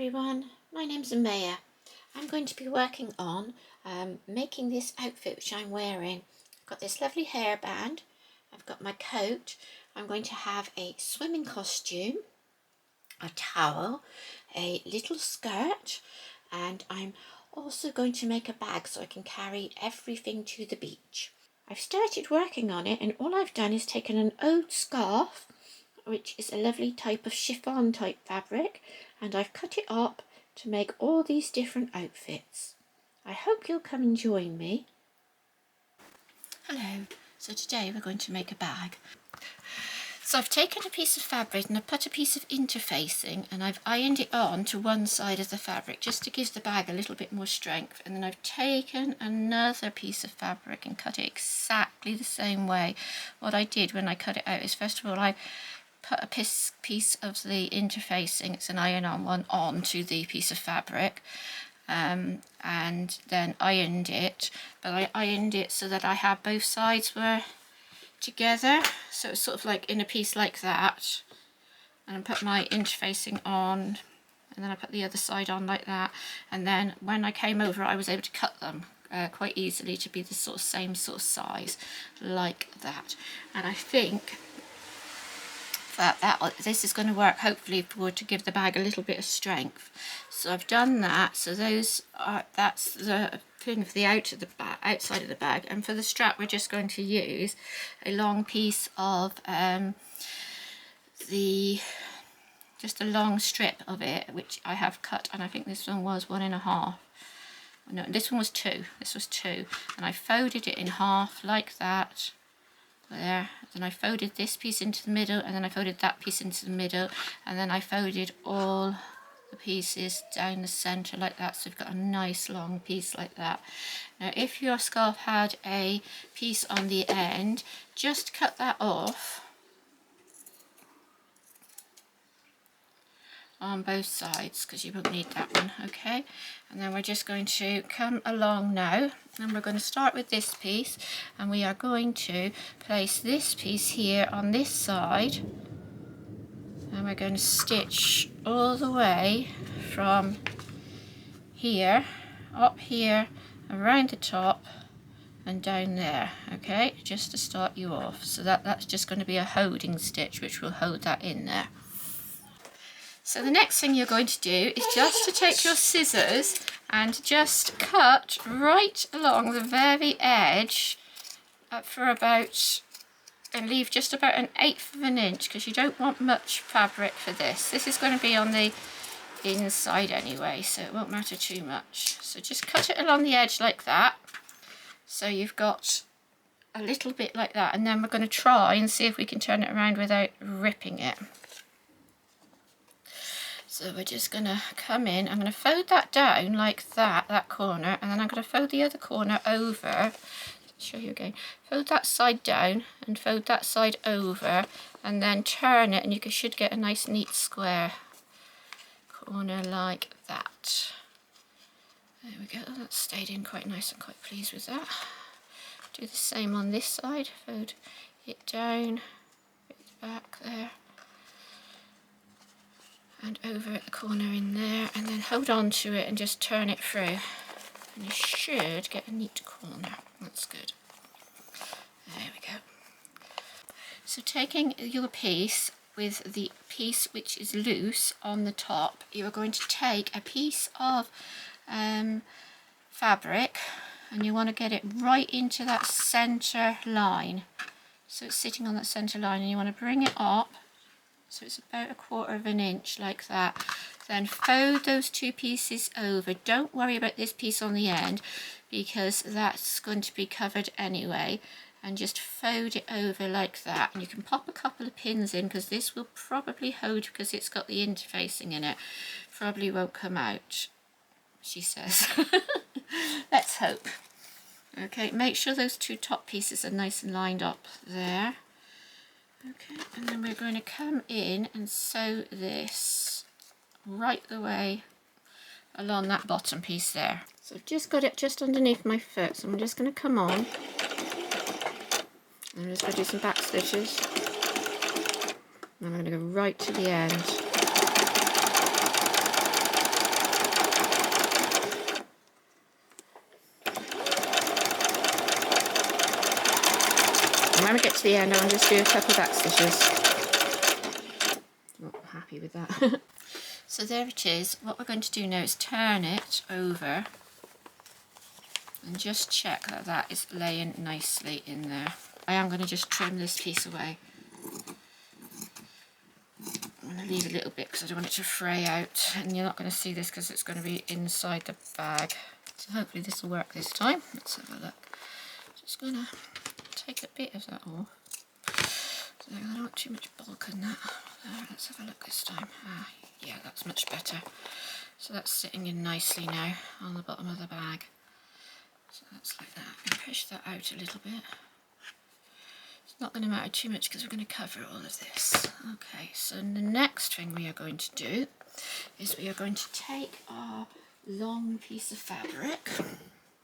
everyone, my name's Amaya. I'm going to be working on making this outfit which I'm wearing. I've got this lovely hairband, I've got my coat, I'm going to have a swimming costume, a towel, a little skirt, and I'm also going to make a bag so I can carry everything to the beach. I've started working on it, and all I've done is taken an old scarf, which is a lovely type of chiffon type fabric, and I've cut it up to make all these different outfits. I hope you'll come and join me. Hello, so today we're going to make a bag. So I've taken a piece of fabric and I've put a piece of interfacing and I've ironed it on to one side of the fabric just to give the bag a little bit more strength, and then I've taken another piece of fabric and cut it exactly the same way. What I did when I cut it out is, first of all, I put a piece of the interfacing, it's an iron-on one, onto the piece of fabric, and then ironed it, but I ironed it so that I had both sides were together, so it's sort of like in a piece like that, and I put my interfacing on, and then I put the other side on like that, and then when I came over I was able to cut them quite easily to be the same sort of size like that. And I think that this is going to work hopefully to give the bag a little bit of strength. So I've done that, so that's the thing for the outside of the bag, and for the strap we're just going to use a long piece of just a long strip of it, which I have cut, and I think this one was 1.5. No, this one was 2. This was 2, and I folded it in half like that. There, then I folded this piece into the middle, and then I folded that piece into the middle, and then I folded all the pieces down the center like that, so we've got a nice long piece like that. Now if your scarf had a piece on the end, just cut that off on both sides because you won't need that one, okay? And then we're just going to come along now, and we're going to start with this piece, and we are going to place this piece here on this side, and we're going to stitch all the way from here, up here, around the top and down there, okay, just to start you off. So that's just going to be a holding stitch which will hold that in there. So the next thing you're going to do is just to take your scissors and just cut right along the very edge for about, and leave just about 1/8 of an inch, because you don't want much fabric for this. This is going to be on the inside anyway, so it won't matter too much. So just cut it along the edge like that, so you've got a little bit like that, and then we're going to try and see if we can turn it around without ripping it. So we're just going to come in, I'm going to fold that down like that corner, and then I'm going to fold the other corner over. Show you again. Fold that side down and fold that side over, and then turn it, and you should get a nice neat square corner like that. There we go, that stayed in quite nice. I'm quite pleased with that. Do the same on this side, fold it down, bit back there, and over at the corner in there, and then hold on to it and just turn it through, and you should get a neat corner. That's good. There we go. So taking your piece with the piece which is loose on the top, you are going to take a piece of fabric, and you want to get it right into that center line. So it's sitting on that center line, and you want to bring it up so it's about 1/4 of an inch like that. Then fold those two pieces over. Don't worry about this piece on the end because that's going to be covered anyway, and just fold it over like that. And you can pop a couple of pins in because this will probably hold, because it's got the interfacing in it. Probably won't come out, she says. Let's hope. Okay, make sure those two top pieces are nice and lined up there. Okay, and then we're going to come in and sew this right the way along that bottom piece there. So I've just got it just underneath my foot, so I'm just going to come on. I'm just going to do some back stitches. And I'm going to go right to the end. And when we get to the end, I'll just do a couple back stitches. Not happy with that. So there it is. What we're going to do now is turn it over and just check that that is laying nicely in there. I am going to just trim this piece away. I'm going to leave a little bit because I don't want it to fray out, and you're not going to see this because it's going to be inside the bag. So hopefully this will work this time. Let's have a look. Just going to take a bit of that off. So I don't want too much bulk in that. Let's have a look this time. Yeah, that's much better. So that's sitting in nicely now on the bottom of the bag. So that's like that. I'm going to push that out a little bit. It's not going to matter too much because we're going to cover all of this. Okay, so the next thing we are going to do is we are going to take our long piece of fabric,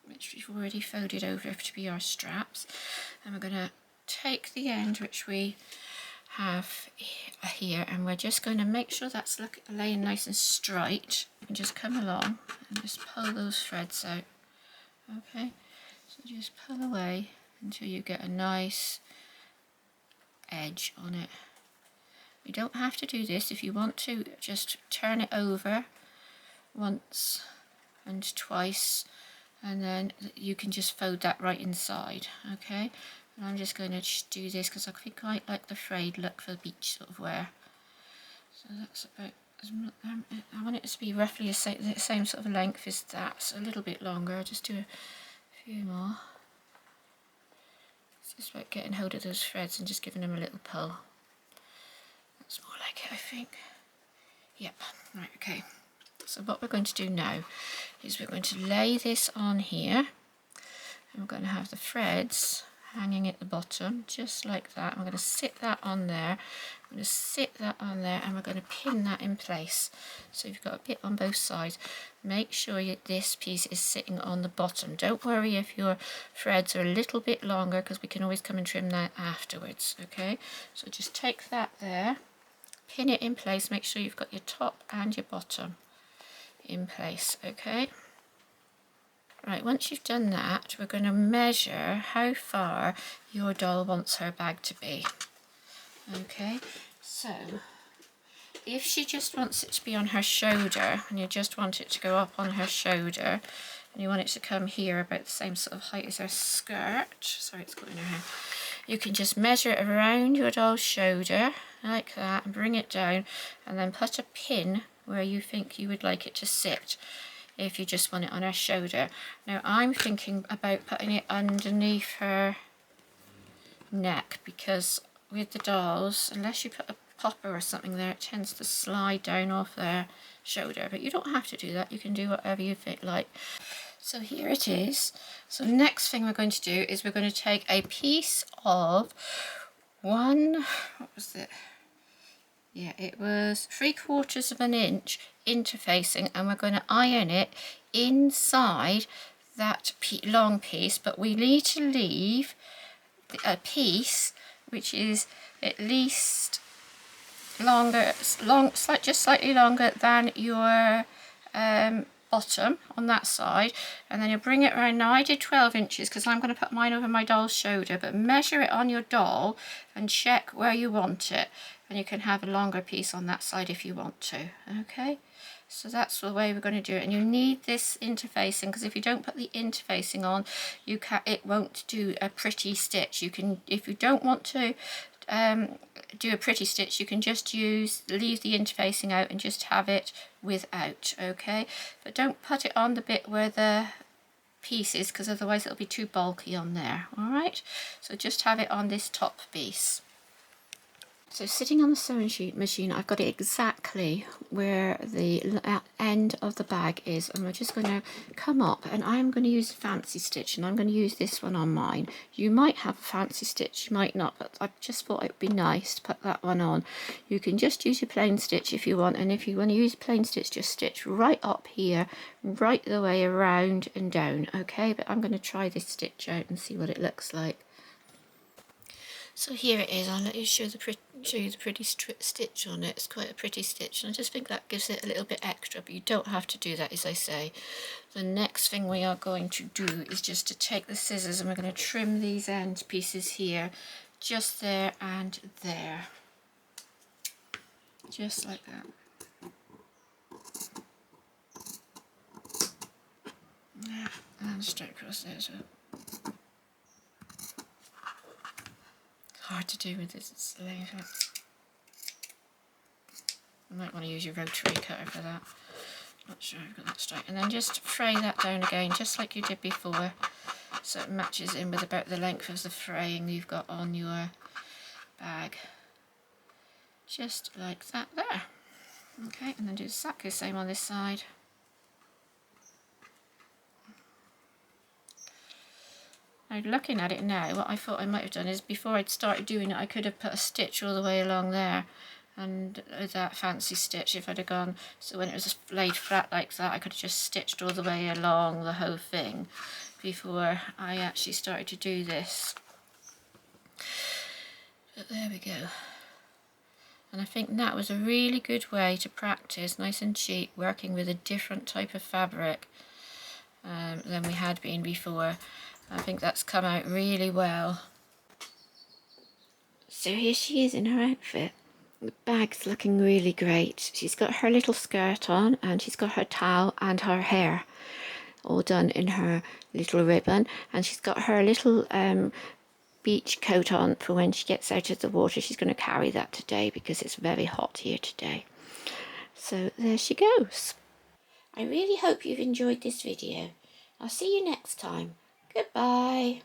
which we've already folded over to be our straps, and we're going to take the end which we have here, and we're just going to make sure that's laying nice and straight, and just come along and just pull those threads out. Okay, so just pull away until you get a nice edge on it. You don't have to do this. If you want to, just turn it over once and twice, and then you can just fold that right inside. Okay, and I'm just going to do this because I think I like the frayed look for the beach sort of wear. So that's about, I want it to be roughly the same sort of length as that, so a little bit longer. I'll just do a few more. It's just about getting hold of those threads and just giving them a little pull. That's more like it, I think. Yep, right, okay. So what we're going to do now is we're going to lay this on here, and we're going to have the threads hanging at the bottom, just like that. I'm going to sit that on there. I'm going to sit that on there, and we're going to pin that in place. So you've got a bit on both sides. Make sure this piece is sitting on the bottom. Don't worry if your threads are a little bit longer, because we can always come and trim that afterwards. Okay, so just take that there, pin it in place. Make sure you've got your top and your bottom in place. Okay. Right, once you've done that, we're going to measure how far your doll wants her bag to be. Okay, so if she just wants it to be on her shoulder, and you just want it to go up on her shoulder, and you want it to come here about the same sort of height as her skirt, sorry, it's got in her hair, you can just measure it around your doll's shoulder, like that, and bring it down, and then put a pin where you think you would like it to sit. If you just want it on her shoulder. Now I'm thinking about putting it underneath her neck, because with the dolls, unless you put a popper or something there, it tends to slide down off their shoulder, but you don't have to do that. You can do whatever you think like. So here it is. So next thing we're going to do is we're going to take a piece of what was it? Yeah, it was 3/4 of an inch interfacing, and we're going to iron it inside that long piece, but we need to leave a piece which is at least just slightly longer than your bottom on that side, and then you'll bring it around. Now I did 12 inches because I'm going to put mine over my doll's shoulder, but measure it on your doll and check where you want it, and you can have a longer piece on that side if you want to. Okay, so that's the way we're going to do it, and you need this interfacing, because if you don't put the interfacing on, it won't do a pretty stitch. You can, if you don't want to do a pretty stitch, you can just leave the interfacing out and just have it without. Okay, but don't put it on the bit where the piece is, because otherwise it'll be too bulky on there. All right, so just have it on this top piece. So sitting on the sewing machine, I've got it exactly where the end of the bag is, and we're just going to come up, and I'm going to use fancy stitch, and I'm going to use this one on mine. You might have a fancy stitch, you might not, but I just thought it would be nice to put that one on. You can just use your plain stitch if you want, and if you want to use plain stitch, just stitch right up here, right the way around and down. Okay, but I'm going to try this stitch out and see what it looks like. So here it is. I'll let you show you the pretty stitch on it. It's quite a pretty stitch, and I just think that gives it a little bit extra, but you don't have to do that, as I say. The next thing we are going to do is just to take the scissors, and we're going to trim these end pieces here just there and there, just like that. Yeah, and straight across there as well. It's hard to do with this laser. You might want to use your rotary cutter for that. Not sure I've got that straight. And then just fray that down again, just like you did before, so it matches in with about the length of the fraying you've got on your bag. Just like that there. Okay, and then do exactly the same on this side. Now, looking at it now, what I thought I might have done is before I'd started doing it, I could have put a stitch all the way along there. And with that fancy stitch, if I'd have gone, so when it was laid flat like that, I could have just stitched all the way along the whole thing before I actually started to do this. But there we go. And I think that was a really good way to practice, nice and cheap, working with a different type of fabric than we had been before. I think that's come out really well. So here she is in her outfit. The bag's looking really great. She's got her little skirt on, and she's got her towel and her hair all done in her little ribbon, and she's got her little beach coat on for when she gets out of the water. She's going to carry that today because it's very hot here today. So there she goes. I really hope you've enjoyed this video. I'll see you next time. Goodbye.